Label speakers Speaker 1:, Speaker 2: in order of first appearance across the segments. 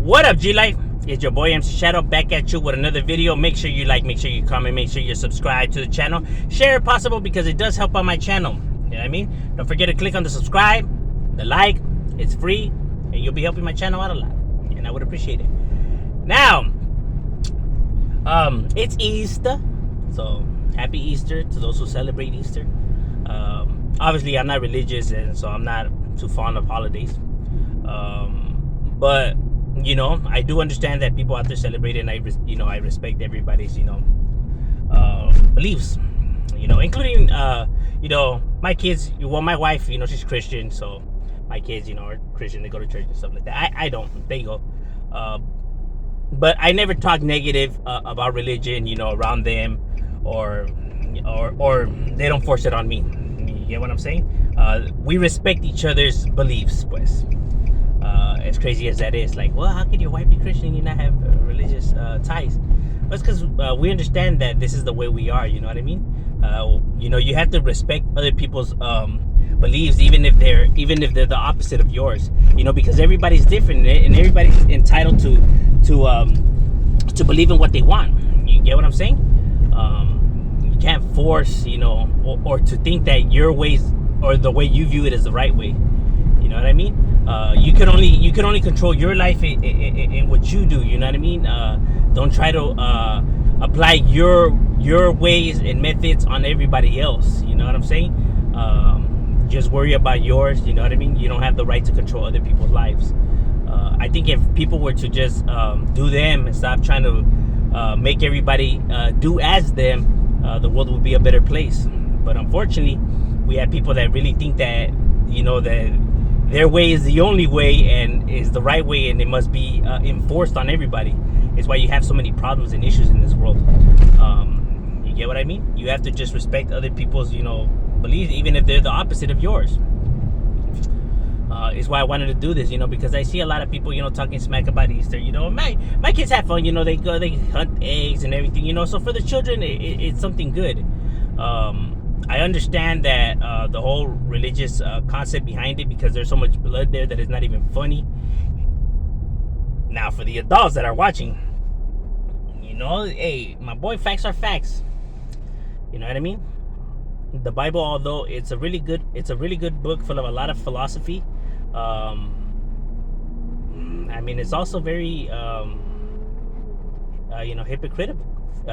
Speaker 1: What up, G Life? It's your boy MC Shadow back at you with another video. Make sure you like, make sure you comment, make sure you subscribe to the channel. Share if possible because it does help out my channel. You know what I mean? Don't forget to click on the subscribe, the like. It's free, and you'll be helping my channel out a lot, and I would appreciate it. Now, it's Easter, so happy Easter to those who celebrate Easter. Obviously, I'm not religious, and so I'm not too fond of holidays. But you know, I do understand that people out there celebrate it, and I respect everybody's beliefs. You know, including my kids. Well, my wife, she's Christian, so my kids, are Christian. They go to church and stuff like that. I don't. They go. But I never talk negative about religion, around them, or they don't force it on me. You get what I'm saying? We respect each other's beliefs, pues. As crazy as that is, like, well, how could your wife be Christian and you not have religious ties? Well, it's because we understand that this is the way we are. You know what I mean? You have to respect other people's beliefs, even if they're the opposite of yours. Because everybody's different and everybody's entitled to believe in what they want. You get what I'm saying? You can't force, or to think that your ways or the way you view it is the right way. You know what I mean? You can only control your life in what you do. You know what I mean? Don't try to apply your ways and methods on everybody else. You know what I'm saying? Just worry about yours. You know what I mean? You don't have the right to control other people's lives. I think if people were to just do them and stop trying to make everybody do as them, the world would be a better place. But unfortunately, we have people that really think that that their way is the only way and is the right way, and it must be enforced on everybody. It's why you have so many problems and issues in this world. You get what I mean? You have to just respect other people's, beliefs, even if they're the opposite of yours. Is why I wanted to do this, because I see a lot of people, talking smack about Easter. My kids have fun. They hunt eggs and everything. So for the children, it's something good. I understand that the whole religious concept behind it, because there's so much blood there that it's not even funny. Now, for the adults that are watching, hey, my boy, facts are facts. You know what I mean? The Bible, although it's a really good book full of a lot of philosophy. It's also very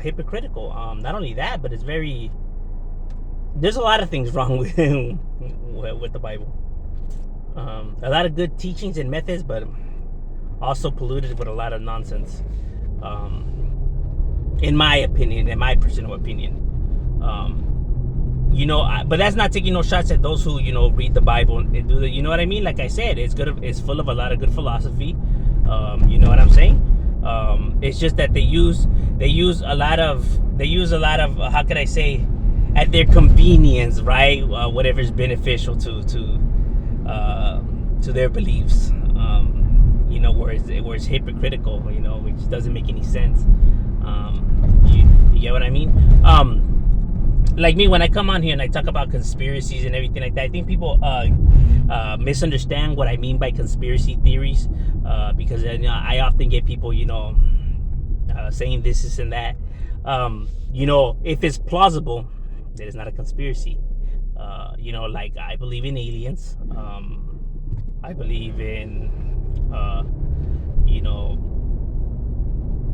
Speaker 1: hypocritical. Not only that, but it's very. There's a lot of things wrong with the Bible. A lot of good teachings and methods, but also polluted with a lot of nonsense. In my opinion, in my personal opinion. But that's not taking no shots at those who read the Bible and do the. You know what I mean? Like I said, it's good. It's full of a lot of good philosophy. You know what I'm saying? It's just that they use a lot of how could I say, at their convenience, right? Whatever's beneficial to their beliefs. Where it's hypocritical. Which doesn't make any sense. You get what I mean? Like me, when I come on here and I talk about conspiracies and everything like that, I think people misunderstand what I mean by conspiracy theories, because I often get people, saying this and that. If it's plausible, that is not a conspiracy. Like I believe in aliens. I believe in,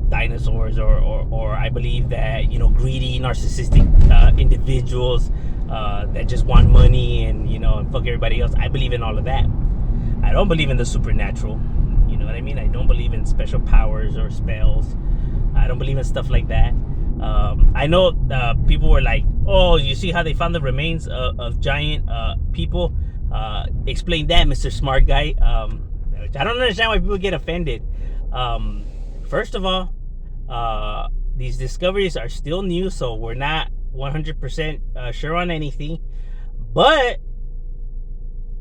Speaker 1: dinosaurs, or I believe that greedy, narcissistic individuals that just want money and and fuck everybody else. I believe in all of that. I don't believe in the supernatural. You know what I mean? I don't believe in special powers or spells. I don't believe in stuff like that. I know people were like, "Oh, you see how they found the remains of giant people?" Explain that, Mr. Smart Guy. I don't understand why people get offended. First of all, these discoveries are still new, so we're not 100% sure on anything. But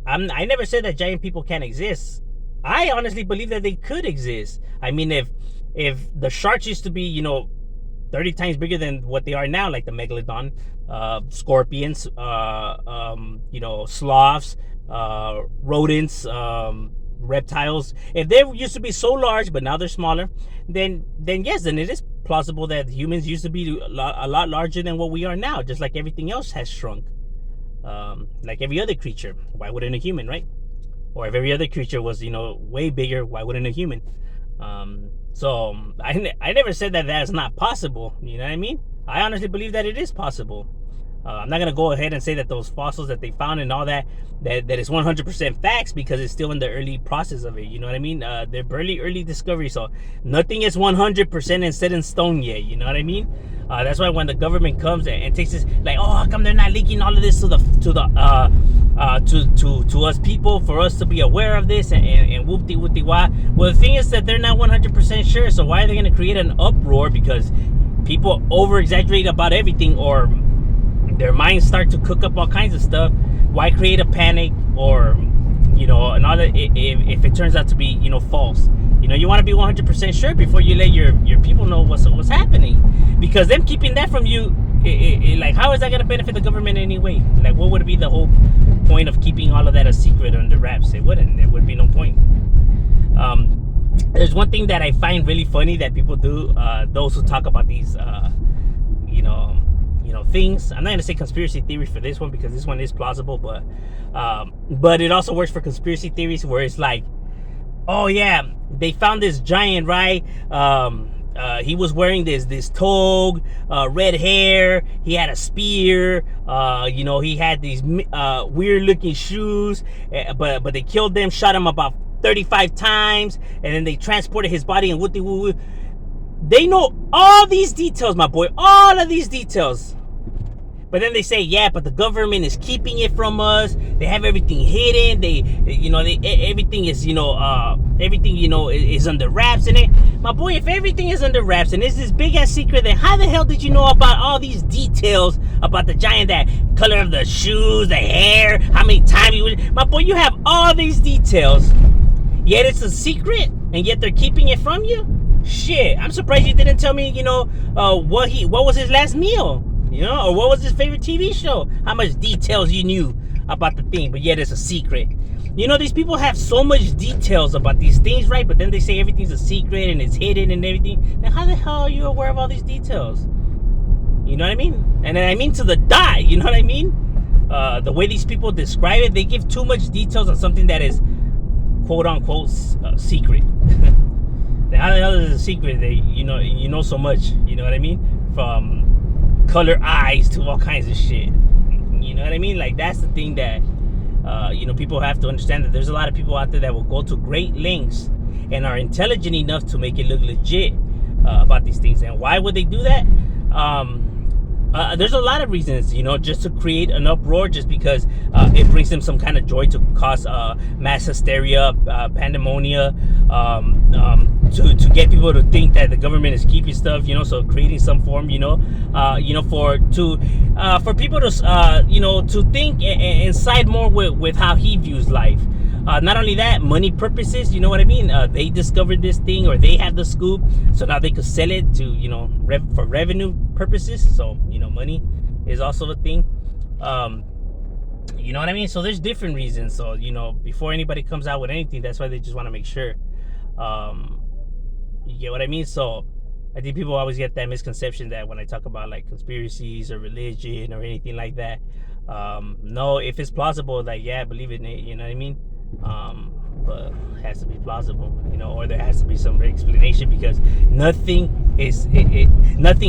Speaker 1: I never said that giant people can't exist. I honestly believe that they could exist. I mean, if the sharks used to be, 30 times bigger than what they are now, like the megalodon, scorpions, sloths, rodents, reptiles, if they used to be so large but now they're smaller, then yes, then it is plausible that humans used to be a lot larger than what we are now, just like everything else has shrunk. Like every other creature, why wouldn't a human, right? Or if every other creature was, way bigger, why wouldn't a human? So I never said that that's not possible. You know what I mean? I honestly believe that it is possible. I'm not gonna go ahead and say that those fossils that they found and all that is 100% facts, because it's still in the early process of it. You know what I mean? They're early discovery, so nothing is 100% and set in stone yet. You know what I mean? That's why when the government comes and takes this, like, oh, how come they're not leaking all of this to us people, for us to be aware of this, and whoopty whoopty wah. Well, the thing is that they're not 100% sure, so why are they gonna create an uproar because people over exaggerate about everything, or their minds start to cook up all kinds of stuff? Why create a panic, or another, if it turns out to be false? You want to be 100% sure before you let your people know what's happening, because them keeping that from you, like, how is that going to benefit the government in any way? Like, what would be the whole point of keeping all of that a secret under wraps? It wouldn't. There would be no point. There's one thing that I find really funny that people do, those who talk about these things. I'm not gonna say conspiracy theory for this one, because this one is plausible, but it also works for conspiracy theories, where it's like, oh yeah, they found this giant, right? He was wearing this toga, red hair, he had a spear, he had these weird looking shoes, but they killed him, shot him about 35 times, and then they transported his body in wooty woo. They know all these details, my boy, all of these details. But then they say, yeah, but the government is keeping it from us. They have everything hidden. Everything is, everything, is under wraps in it. My boy, if everything is under wraps and it's this big ass secret, then how the hell did you know about all these details about the giant, that color of the shoes, the hair, how many times you would? My boy, you have all these details, yet it's a secret, and yet they're keeping it from you? Shit, I'm surprised you didn't tell me, what was his last meal? Or what was his favorite TV show? How much details you knew about the thing, but yet it's a secret. These people have so much details about these things, right? But then they say everything's a secret and it's hidden and everything. Then how the hell are you aware of all these details? You know what I mean? And then I mean to the dot, you know what I mean? The way these people describe it, they give too much details on something that is quote unquote secret. Then how the hell is it a secret? You know so much, you know what I mean? From color eyes to all kinds of shit. You know what I mean? Like, that's the thing that people have to understand, that there's a lot of people out there that will go to great lengths and are intelligent enough to make it look legit about these things. And why would they do that? There's a lot of reasons, just to create an uproar, just because it brings them some kind of joy, to cause mass hysteria, pandemonia, to get people to think that the government is keeping stuff, so creating some form, for people to to think and side more with how he views life. Not only that, money purposes, you know what I mean? They discovered this thing, or they have the scoop, so now they could sell it to, for revenue purposes. So, money is also a thing. You know what I mean? So there's different reasons. So, before anybody comes out with anything, that's why they just want to make sure. You get what I mean? So I think people always get that misconception that when I talk about like conspiracies or religion or anything like that, no, if it's plausible, like, yeah, believe in it, you know what I mean? But it has to be plausible, or there has to be some explanation, because nothing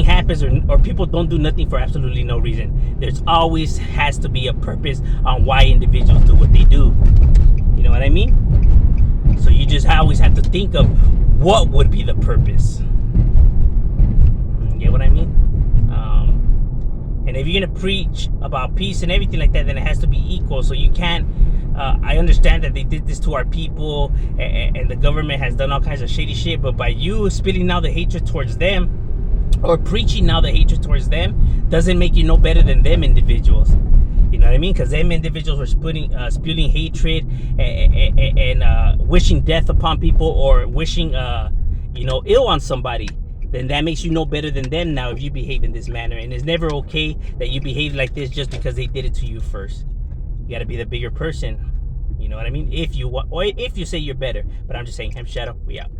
Speaker 1: happens, or people don't do nothing for absolutely no reason. There's always has to be a purpose on why individuals do what they do. You know what I mean? So you just always have to think of what would be the purpose. You get what I mean? And if you're gonna preach about peace and everything like that, then it has to be equal. So you can't. I understand that they did this to our people, and the government has done all kinds of shady shit. But by you spilling now the hatred towards them, or preaching now the hatred towards them, doesn't make you no better than them individuals. You know what I mean? Because them individuals were spewing hatred and wishing death upon people, or wishing ill on somebody. Then that makes you no better than them now if you behave in this manner. And it's never okay that you behave like this just because they did it to you first. You got to be the bigger person. You know what I mean? If you say you're better, but I'm just saying, Hemp Shadow, we out.